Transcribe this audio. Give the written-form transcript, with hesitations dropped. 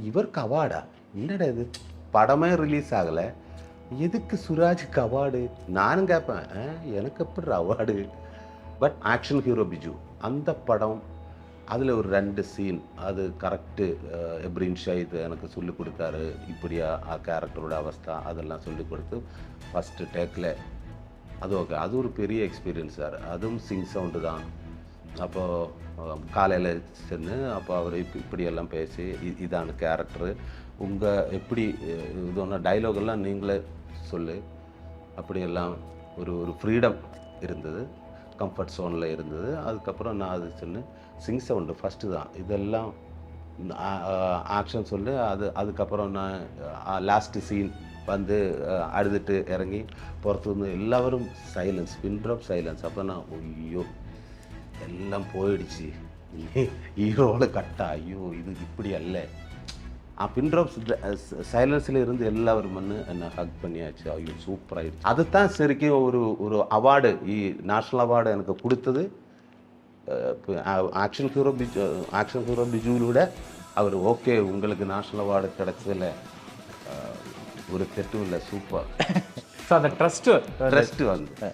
இவருக்கு அவார்டா? என்னடா இது, படமே ரிலீஸ் ஆகலை, எதுக்கு சுராஜுக்கு அவார்டு? நானும் கேட்பேன், எனக்கு எப்படி award? But action hero Biju அந்த படம், அதில் ஒரு 2 சீன் அது கரெக்டு. எப்ரின் ஷாஹித் எனக்கு சொல்லிக் கொடுத்தாரு, இப்படியா கேரக்டரோட அவஸ்தா அதெல்லாம் சொல்லிக் கொடுத்து ஃபஸ்ட்டு டேக்கில். அது ஓகே, அது ஒரு பெரிய எக்ஸ்பீரியன்ஸ் சார். அதுவும் சிங் சவுண்டு தான். அப்போது காலையில் சென்று அப்போ அவர் இப்படியெல்லாம் பேசி இதான கேரக்டரு, உங்கள் எப்படி இது ஒன்று டைலாகெல்லாம் நீங்களே சொல்லு, அப்படியெல்லாம் ஒரு ஒரு ஃப்ரீடம் இருந்தது, கம்ஃபர்ட் ஜோனில் இருந்தது. அதுக்கப்புறம் நான் அது சொன்னேன், சிங் சவுண்டு ஃபஸ்ட்டு தான் இதெல்லாம் ஆக்ஷன் சொல்லு. அதுக்கப்புறம் நான் லாஸ்ட்டு சீன் வந்து அழுதுட்டு இறங்கி புறத்து வந்து எல்லாரும் சைலன்ஸ், பின் ட்ராப் சைலன்ஸ். அப்போ நான் ஐயோ எல்லாம் போயிடுச்சு, ஹீரோட கட்டா, ஐயோ இது இப்படி அல்ல. பின் ட்ராப் சைலன்ஸில் இருந்து எல்லாரும் வந்து என்னை ஹக் பண்ணியாச்சு. ஐயோ சூப்பராகிடுச்சு. அதுதான் சரிக்கும் ஒரு ஒரு அவார்டு, நேஷ்னல் அவார்டு எனக்கு கொடுத்தது. ஆக்ஷன் ஹீரோ பிஜுவிலூட அவர் ஓகே உங்களுக்கு நேஷ்னல் அவார்டு கிடைச்சதில்ல, ஒரு தெட்டும் இல்லை, சூப்பர். ஸோ அந்த ட்ரஸ்ட்டு ட்ரஸ்ட்டு வந்து